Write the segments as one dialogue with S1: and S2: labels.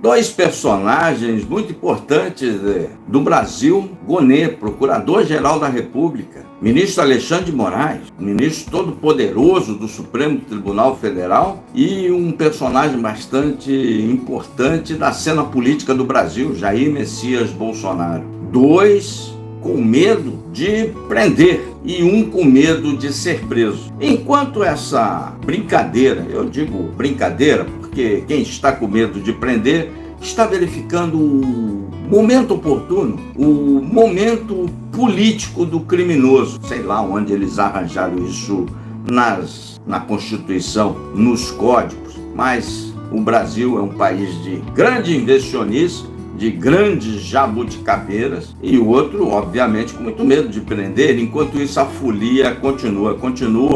S1: dois personagens muito importantes do Brasil: Gonet, Procurador-Geral da República, ministro Alexandre de Moraes, ministro todo-poderoso do Supremo Tribunal Federal, e um personagem bastante importante da cena política do Brasil, Jair Messias Bolsonaro. Dois com medo de prender e um com medo de ser preso. Enquanto essa brincadeira, eu digo brincadeira porque quem está com medo de prender está verificando o momento oportuno, o momento político do criminoso. Sei lá onde eles arranjaram isso na Constituição, nos códigos, mas o Brasil é um país de grande investicionista, de grandes jabuticabeiras, e o outro, obviamente, com muito medo de prender. Enquanto isso, a folia continua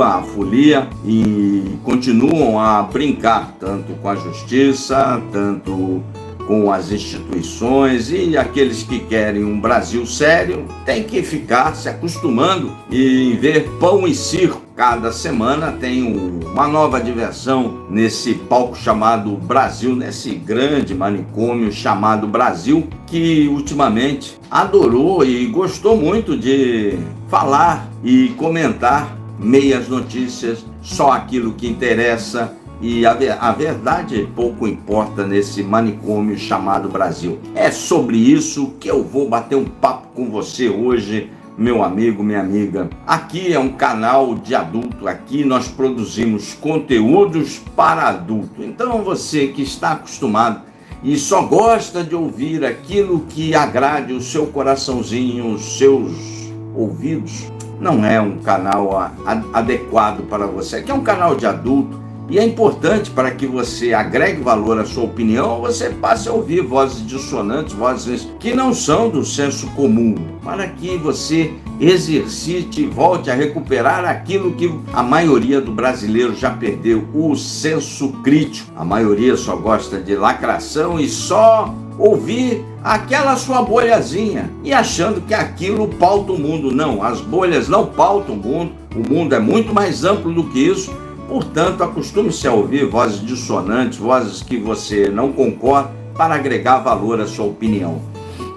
S1: a folia, e continuam a brincar, tanto com a justiça, tanto com as instituições, e aqueles que querem um Brasil sério têm que ficar se acostumando e ver pão e circo. Cada semana tem uma nova diversão nesse palco chamado Brasil, nesse grande manicômio chamado Brasil, que ultimamente adorou e gostou muito de falar e comentar meias notícias, só aquilo que interessa. E a verdade pouco importa nesse manicômio chamado Brasil. É sobre isso que eu vou bater um papo com você hoje, meu amigo, minha amiga. Aqui é um canal de adulto, aqui nós produzimos conteúdos para adulto. Então você que está acostumado e só gosta de ouvir aquilo que agrade o seu coraçãozinho, os seus ouvidos, não é um canal adequado para você. Aqui é um canal de adulto. E é importante, para que você agregue valor à sua opinião, você passe a ouvir vozes dissonantes, vozes que não são do senso comum, para que você exercite e volte a recuperar aquilo que a maioria do brasileiro já perdeu, o senso crítico. A maioria só gosta de lacração e só ouvir aquela sua bolhazinha, e achando que aquilo pauta o mundo. Não, as bolhas não pautam o mundo é muito mais amplo do que isso. Portanto, acostume-se a ouvir vozes dissonantes, vozes que você não concorda, para agregar valor à sua opinião.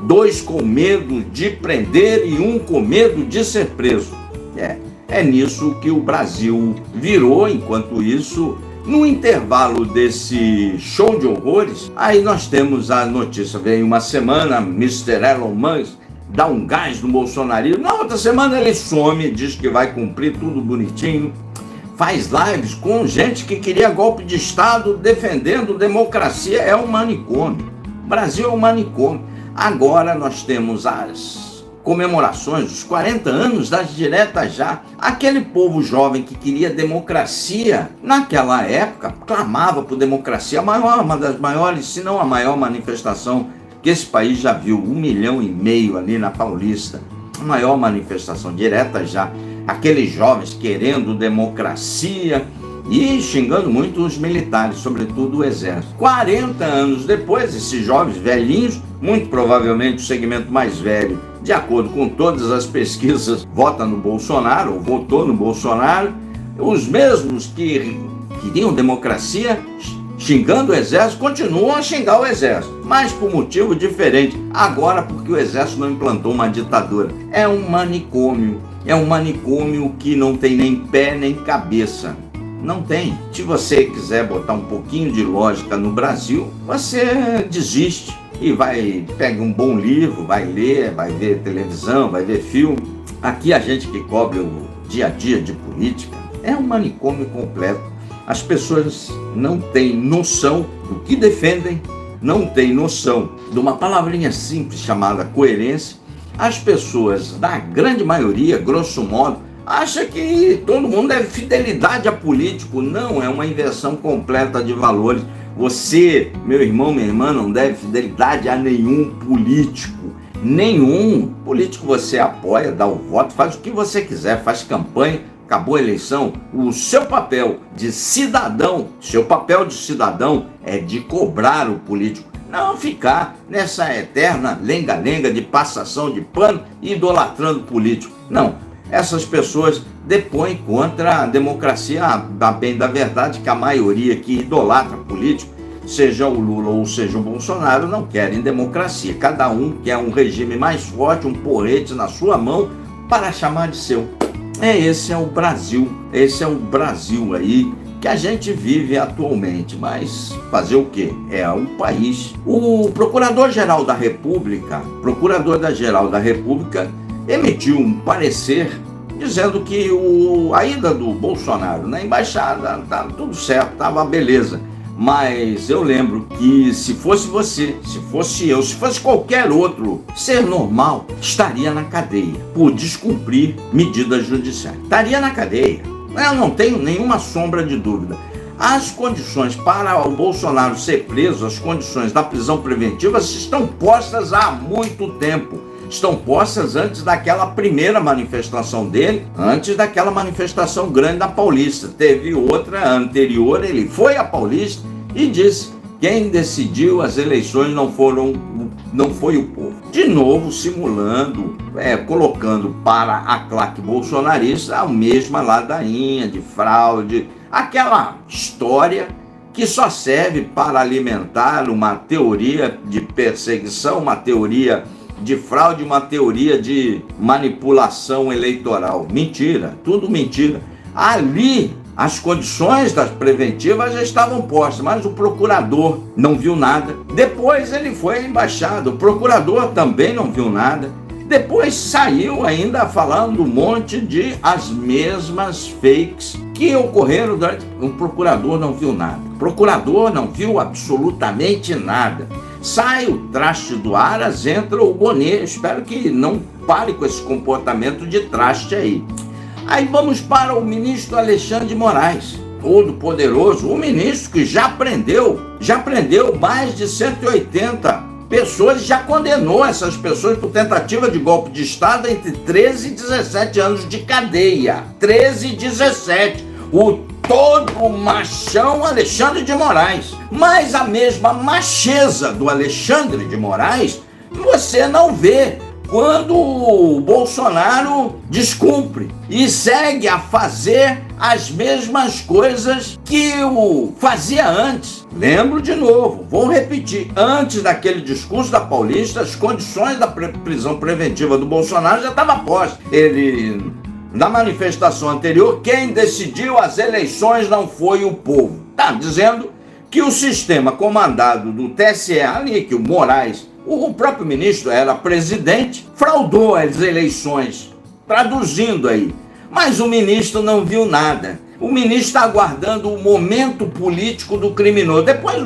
S1: Dois com medo de prender e um com medo de ser preso. É nisso que o Brasil virou. Enquanto isso, no intervalo desse show de horrores, aí nós temos a notícia. Vem uma semana, Mr. Elon Musk dá um gás no bolsonarismo. Na outra semana ele some, diz que vai cumprir tudo bonitinho. Faz lives com gente que queria golpe de Estado, defendendo democracia. É um manicômio. O Brasil é um manicômio. Agora nós temos as comemorações dos 40 anos das diretas já. Aquele povo jovem que queria democracia, naquela época, clamava por democracia. Uma das maiores, se não a maior manifestação que esse país já viu. 1,5 milhão ali na Paulista. A maior manifestação direta já. Aqueles jovens querendo democracia e xingando muito os militares, sobretudo o exército. 40 anos depois, esses jovens velhinhos, muito provavelmente o segmento mais velho, de acordo com todas as pesquisas, vota no Bolsonaro, ou votou no Bolsonaro, os mesmos que queriam democracia, xingando o exército, continuam a xingar o exército, mas por motivo diferente. Agora, porque o exército não implantou uma ditadura. É um manicômio. É um manicômio que não tem nem pé nem cabeça. Não tem. Se você quiser botar um pouquinho de lógica no Brasil, você desiste e pega um bom livro, vai ler, vai ver televisão, vai ver filme. Aqui a gente que cobre o dia a dia de política é um manicômio completo. As pessoas não têm noção do que defendem, não têm noção de uma palavrinha simples chamada coerência. As pessoas, da grande maioria, grosso modo, acham que todo mundo deve fidelidade a político. Não, é uma inversão completa de valores. Você, meu irmão, minha irmã, não deve fidelidade a nenhum político. Nenhum político você apoia, dá o voto, faz o que você quiser, faz campanha, acabou a eleição. O seu papel de cidadão, é de cobrar o político. Não ficar nessa eterna lenga-lenga de passação de pano e idolatrando político. Não, essas pessoas depõem contra a democracia, a bem da verdade, que a maioria que idolatra político seja o Lula ou seja o Bolsonaro, não querem democracia. Cada um quer um regime mais forte, um porrete na sua mão para chamar de seu. Esse é o Brasil aí que a gente vive atualmente, mas fazer o quê? É um país. O Procurador-Geral da República, emitiu um parecer dizendo que a ida do Bolsonaro na embaixada tá tudo certo, tava beleza. Mas eu lembro que se fosse você, se fosse eu, se fosse qualquer outro ser normal, estaria na cadeia por descumprir medidas judiciais. Estaria na cadeia. Eu não tenho nenhuma sombra de dúvida. As condições para o Bolsonaro ser preso, as condições da prisão preventiva estão postas há muito tempo. Estão postas antes daquela primeira manifestação dele, antes daquela manifestação grande da Paulista. Teve outra anterior, ele foi à Paulista e disse: quem decidiu as eleições não foi o povo. De novo, simulando, colocando para a claque bolsonarista a mesma ladainha de fraude, aquela história que só serve para alimentar uma teoria de perseguição, uma teoria de fraude, uma teoria de manipulação eleitoral. Mentira, tudo mentira. Ali, as condições das preventivas já estavam postas, mas o procurador não viu nada. Depois ele foi à embaixada, o procurador também não viu nada. Depois saiu ainda falando um monte de as mesmas fakes que ocorreram durante... O procurador não viu nada. O procurador não viu absolutamente nada. Sai o traste do Aras, entra o Gonê. Espero que não pare com esse comportamento de traste aí. Aí vamos para o ministro Alexandre de Moraes, todo poderoso, o ministro que já prendeu mais de 180 pessoas, já condenou essas pessoas por tentativa de golpe de Estado entre 13 e 17 anos de cadeia. 13 e 17. O todo machão Alexandre de Moraes. Mas a mesma macheza do Alexandre de Moraes você não vê quando o Bolsonaro descumpre e segue a fazer as mesmas coisas que o fazia antes. Lembro de novo, vou repetir, antes daquele discurso da Paulista, as condições da prisão preventiva do Bolsonaro já estavam postas. Na manifestação anterior, quem decidiu as eleições não foi o povo. Está dizendo que o sistema comandado do TSE ali, que o Moraes, o próprio ministro era presidente, fraudou as eleições, traduzindo aí. Mas o ministro não viu nada. O ministro está aguardando o momento político do criminoso. Depois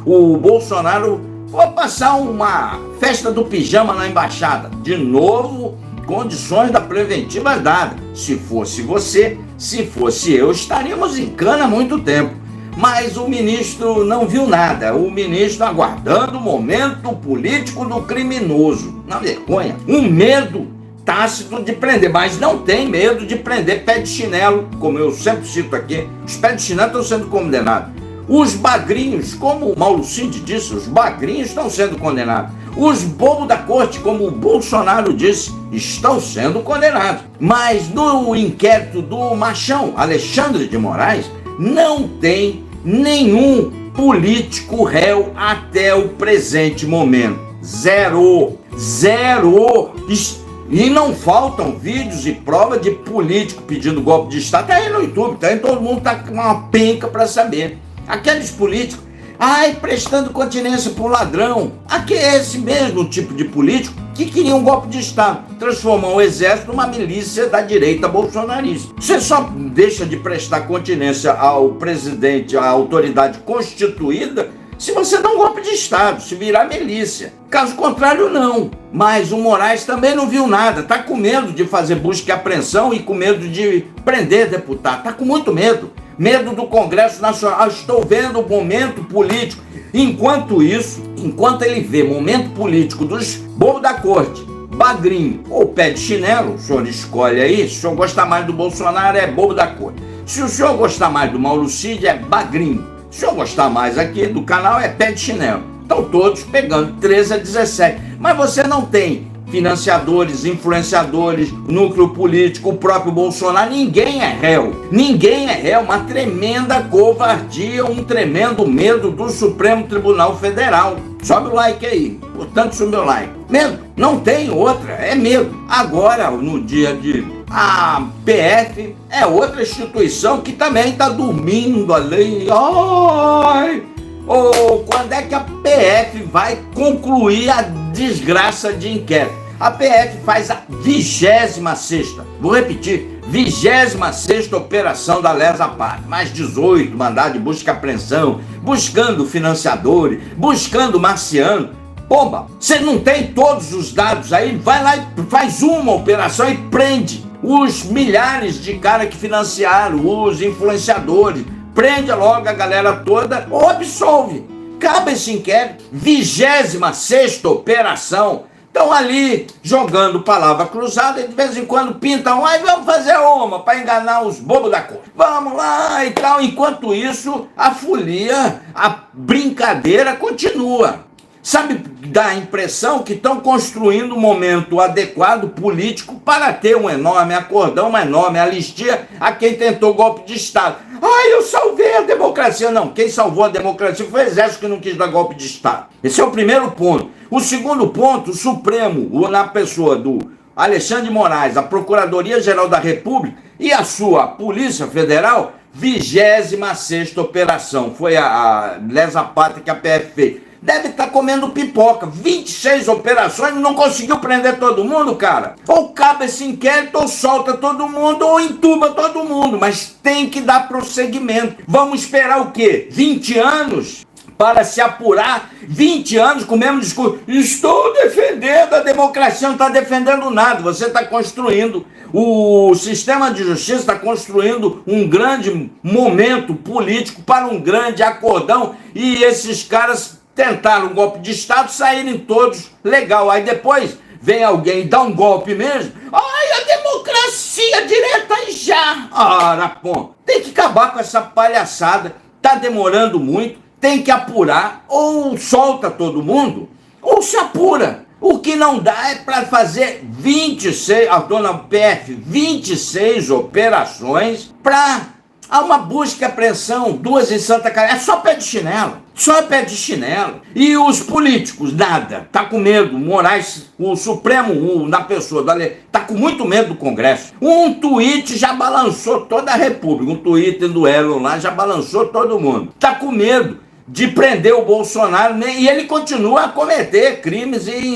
S1: o Bolsonaro foi passar uma festa do pijama na embaixada. De novo, condições da preventiva dada. Se fosse você, se fosse eu, estaríamos em cana há muito tempo. Mas o ministro não viu nada. O ministro aguardando o momento político do criminoso. Na vergonha. Um medo tácito de prender, mas não tem medo de prender pé de chinelo, como eu sempre cito aqui. Os pés de chinelo estão sendo condenados. Os bagrinhos, como o Mauro Cid disse, os bagrinhos estão sendo condenados. Os bobos da corte, como o Bolsonaro disse, estão sendo condenados. Mas no inquérito do machão Alexandre de Moraes, não tem nenhum político réu até o presente momento. Zero. E não faltam vídeos e provas de político pedindo golpe de Estado. Tá aí no YouTube, tá aí, todo mundo tá com uma penca para saber. Aqueles políticos, prestando continência pro ladrão. Aqui é esse mesmo tipo de político que queria um golpe de Estado, transformar o exército numa milícia da direita bolsonarista. Você só deixa de prestar continência ao presidente, à autoridade constituída, se você dá um golpe de Estado, se virar milícia. Caso contrário, não. Mas o Moraes também não viu nada. Está com medo de fazer busca e apreensão e com medo de prender deputado. Está com muito medo. Medo do Congresso Nacional. Estou vendo o momento político. Enquanto isso, enquanto ele vê momento político dos bobos da corte, bagrinho ou pé de chinelo, o senhor escolhe aí. Se o senhor gostar mais do Bolsonaro, é bobo da corte. Se o senhor gostar mais do Mauro Cid, é bagrinho. Se eu gostar mais aqui do canal, é pé de chinelo. Estão todos pegando 13 a 17. Mas você não tem financiadores, influenciadores, núcleo político, o próprio Bolsonaro, ninguém é réu. Ninguém é réu, uma tremenda covardia, um tremendo medo do Supremo Tribunal Federal. Sobe o like aí, portanto, sobe o like. Medo, não tem outra, é medo. Agora, no dia de... A PF é outra instituição que também está dormindo ali. Ai! Quando é que a PF vai concluir a desgraça de inquérito? A PF faz a 26ª, vou repetir, 26ª operação da Lesa Pátria, mais 18 mandados de busca e apreensão, buscando financiadores, buscando marciano. Pomba, você não tem todos os dados aí? Vai lá e faz uma operação e prende os milhares de caras que financiaram, os influenciadores. Prende logo a galera toda ou absolve. Acaba esse inquérito. 26ª operação. Estão ali jogando palavra cruzada e de vez em quando pintam, vamos fazer uma para enganar os bobos da cor. Vamos lá e tal. Enquanto isso, a folia, a brincadeira continua. Sabe, dá a impressão que estão construindo um momento adequado político para ter um enorme acordão, uma enorme anistia a quem tentou golpe de Estado. Eu salvei a democracia. Não, quem salvou a democracia foi o Exército que não quis dar golpe de Estado. Esse é o primeiro ponto. O segundo ponto, o Supremo, na pessoa do Alexandre de Moraes, a Procuradoria-Geral da República e a sua Polícia Federal, 26ª operação. Foi a Lesa Pátria que a PF fez. Deve estar comendo pipoca. 26 operações, não conseguiu prender todo mundo, cara. Ou acaba esse inquérito, ou solta todo mundo, ou entuba todo mundo. Mas tem que dar prosseguimento. Vamos esperar o quê? 20 anos para se apurar? 20 anos com o mesmo discurso. Estou defendendo a democracia. Não está defendendo nada. Você está construindo. O sistema de justiça está construindo um grande momento político para um grande acordão. E esses caras tentaram um golpe de Estado, saírem todos legal. Aí depois vem alguém dar um golpe mesmo. A democracia direta já. Ora, pô, tem que acabar com essa palhaçada. Tá demorando muito, tem que apurar. Ou solta todo mundo, ou se apura. O que não dá é para fazer 26, a dona PF, 26 operações para... Há uma busca e apreensão, 2 em Santa Catarina, é só pé de chinelo, só pé de chinelo. E os políticos, nada, tá com medo. Moraes, o Supremo, na pessoa da lei, tá com muito medo do Congresso. Um tweet já balançou toda a República, um tweet do Elon lá já balançou todo mundo. Tá com medo de prender o Bolsonaro, e ele continua a cometer crimes e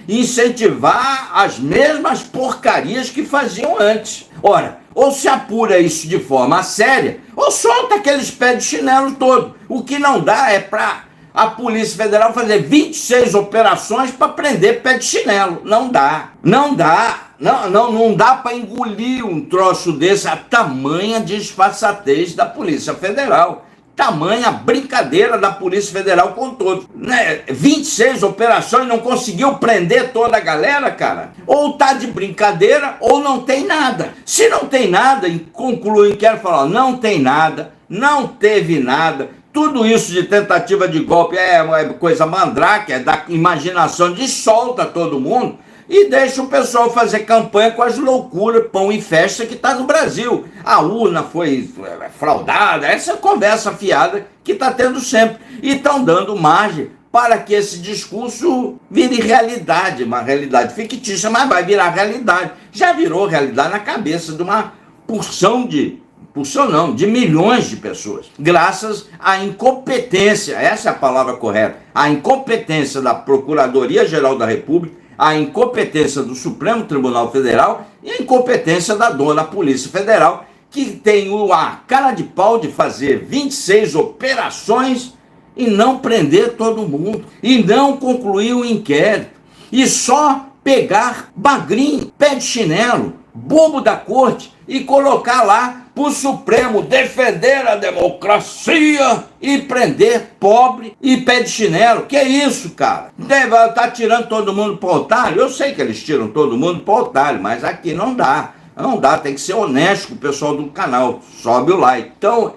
S1: incentivar as mesmas porcarias que faziam antes. Ora, ou se apura isso de forma séria, ou solta aqueles pés de chinelo todo. O que não dá é para a Polícia Federal fazer 26 operações para prender pé de chinelo. Não dá. Não dá. Não dá para engolir um troço desse, a tamanha disfarçatez da Polícia Federal. Tamanha brincadeira da Polícia Federal com todos. 26 operações, não conseguiu prender toda a galera, cara? Ou tá de brincadeira, ou não tem nada. Se não tem nada, concluem, quero falar, não tem nada, não teve nada. Tudo isso de tentativa de golpe é coisa mandrake, é da imaginação de solta todo mundo. E deixa o pessoal fazer campanha com as loucuras, pão e festa que está no Brasil. A urna foi fraudada, essa conversa fiada que está tendo sempre. E estão dando margem para que esse discurso vire realidade, uma realidade fictícia, mas vai virar realidade. Já virou realidade na cabeça de uma de milhões de pessoas, graças à incompetência, essa é a palavra correta, a incompetência da Procuradoria-Geral da República, a incompetência do Supremo Tribunal Federal e a incompetência da dona Polícia Federal, que tem a cara de pau de fazer 26 operações e não prender todo mundo, e não concluir o inquérito, e só pegar bagrinho, pé de chinelo, bobo da corte, e colocar lá para o Supremo defender a democracia e prender pobre e pé de chinelo. Que é isso, cara? Tá tirando todo mundo para otário? Eu sei que eles tiram todo mundo para otário, mas aqui não dá. Não dá, tem que ser honesto com o pessoal do canal. Sobe o like. Então,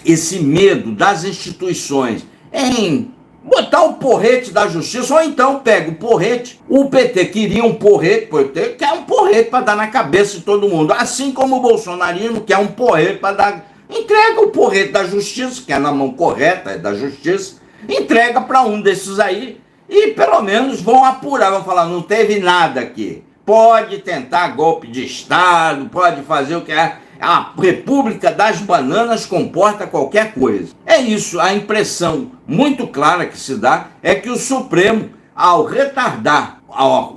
S1: esse medo das instituições em botar o porrete da justiça, ou então pega o porrete. O PT queria um porrete, o PT quer um porrete para dar na cabeça de todo mundo, assim como o bolsonarismo quer um porrete para dar. Entrega o porrete da justiça, que é na mão correta, é da justiça, entrega para um desses aí e pelo menos vão apurar, vão falar, não teve nada aqui. Pode tentar golpe de Estado, pode fazer o que é. A República das Bananas comporta qualquer coisa. É isso, a impressão muito clara que se dá é que o Supremo, ao retardar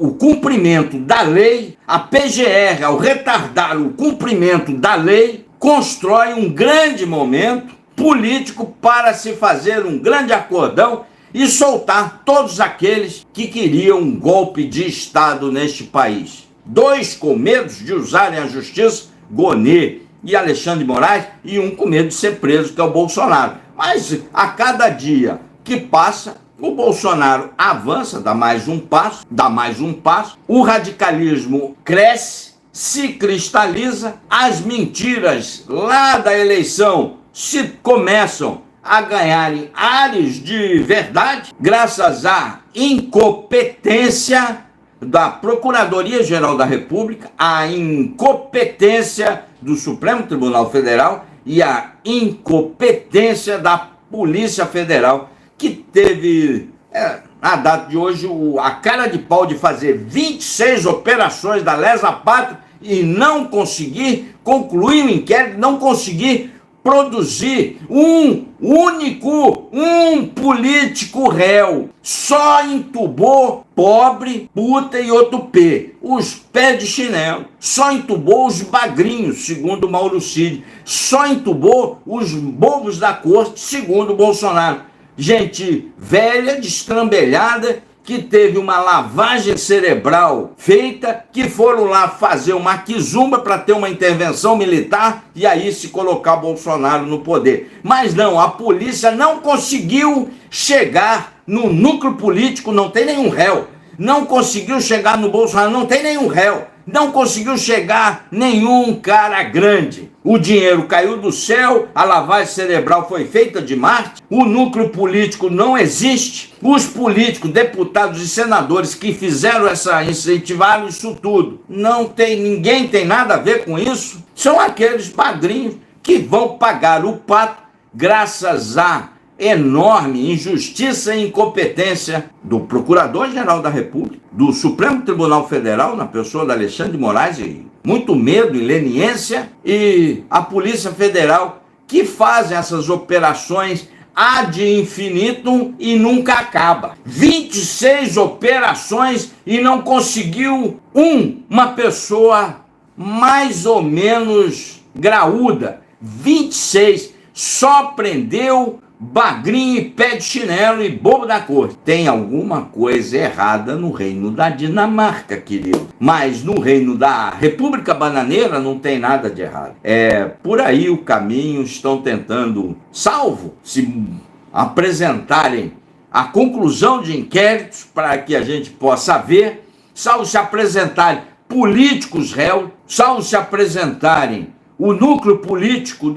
S1: o cumprimento da lei, a PGR, ao retardar o cumprimento da lei, constrói um grande momento político para se fazer um grande acordão e soltar todos aqueles que queriam um golpe de Estado neste país. Dois com medo de usarem a justiça, Gonê e Alexandre de Moraes, e um com medo de ser preso, que é o Bolsonaro. Mas a cada dia que passa, o Bolsonaro avança, dá mais um passo, o radicalismo cresce, se cristaliza, as mentiras lá da eleição se começam a ganharem ares de verdade, graças à incompetência da Procuradoria-Geral da República, a incompetência do Supremo Tribunal Federal e a incompetência da Polícia Federal, que teve, na data de hoje, a cara de pau de fazer 26 operações da lesa pátria e não conseguir concluir o inquérito, não conseguir produzir um político réu. Só entubou pobre, puta e outro P, os pés de chinelo. Só entubou os bagrinhos, segundo Mauro Cid. Só entubou os bobos da corte, segundo Bolsonaro. Gente velha, destrambelhada, que teve uma lavagem cerebral feita, que foram lá fazer uma quizumba para ter uma intervenção militar e aí se colocar Bolsonaro no poder. Mas não, a polícia não conseguiu chegar no núcleo político, não tem nenhum réu. Não conseguiu chegar no Bolsonaro, não tem nenhum réu. Não conseguiu chegar nenhum cara grande. O dinheiro caiu do céu, a lavagem cerebral foi feita de Marte, o núcleo político não existe. Os políticos, deputados e senadores que fizeram incentivaram isso tudo. Ninguém tem nada a ver com isso. São aqueles padrinhos que vão pagar o pato graças à enorme injustiça e incompetência do Procurador-Geral da República, do Supremo Tribunal Federal, na pessoa da Alexandre de Moraes, e muito medo e leniência, e a Polícia Federal, que fazem essas operações ad infinitum e nunca acaba. 26 operações e não conseguiu uma pessoa mais ou menos graúda. 26, só prendeu bagrinho e pé de chinelo e bobo da corte. Tem alguma coisa errada no reino da Dinamarca, querido. Mas no reino da República Bananeira não tem nada de errado. Por aí o caminho, estão tentando, salvo se apresentarem a conclusão de inquéritos para que a gente possa ver, salvo se apresentarem políticos réus, salvo se apresentarem o núcleo político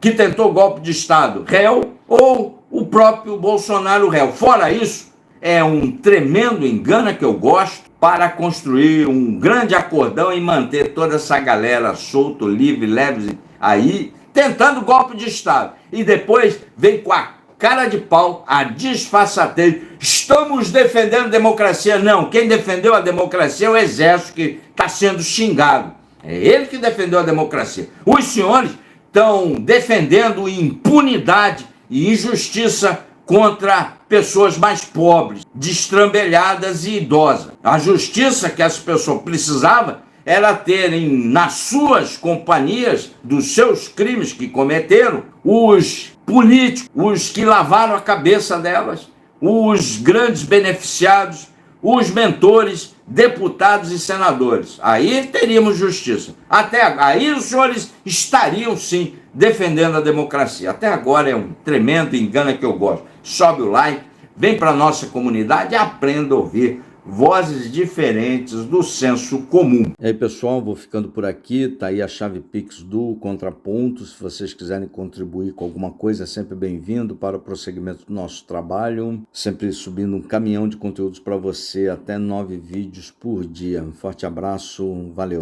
S1: que tentou golpe de Estado réu, ou o próprio Bolsonaro réu. Fora isso, é um tremendo engano que eu gosto para construir um grande acordão e manter toda essa galera solta, livre, leve aí, tentando golpe de Estado. E depois vem com a cara de pau, a disfarçatez. Estamos defendendo a democracia. Não, quem defendeu a democracia é o Exército, que está sendo xingado. É ele que defendeu a democracia. Os senhores estão defendendo impunidade e injustiça contra pessoas mais pobres, destrambelhadas e idosas. A justiça que as pessoas precisavam era terem nas suas companhias, dos seus crimes que cometeram, os políticos, os que lavaram a cabeça delas, os grandes beneficiados, os mentores, deputados e senadores. Aí teríamos justiça. Até aí os senhores estariam, sim, defendendo a democracia. Até agora é um tremendo engano que eu gosto. Sobe o like, vem para a nossa comunidade e aprenda a ouvir vozes diferentes do senso comum. E aí, pessoal, vou ficando por aqui. Tá aí a chave Pix do Contraponto. Se vocês quiserem contribuir com alguma coisa, é sempre bem-vindo para o prosseguimento do nosso trabalho. Sempre subindo um caminhão de conteúdos para você, até 9 vídeos por dia. Um forte abraço, valeu!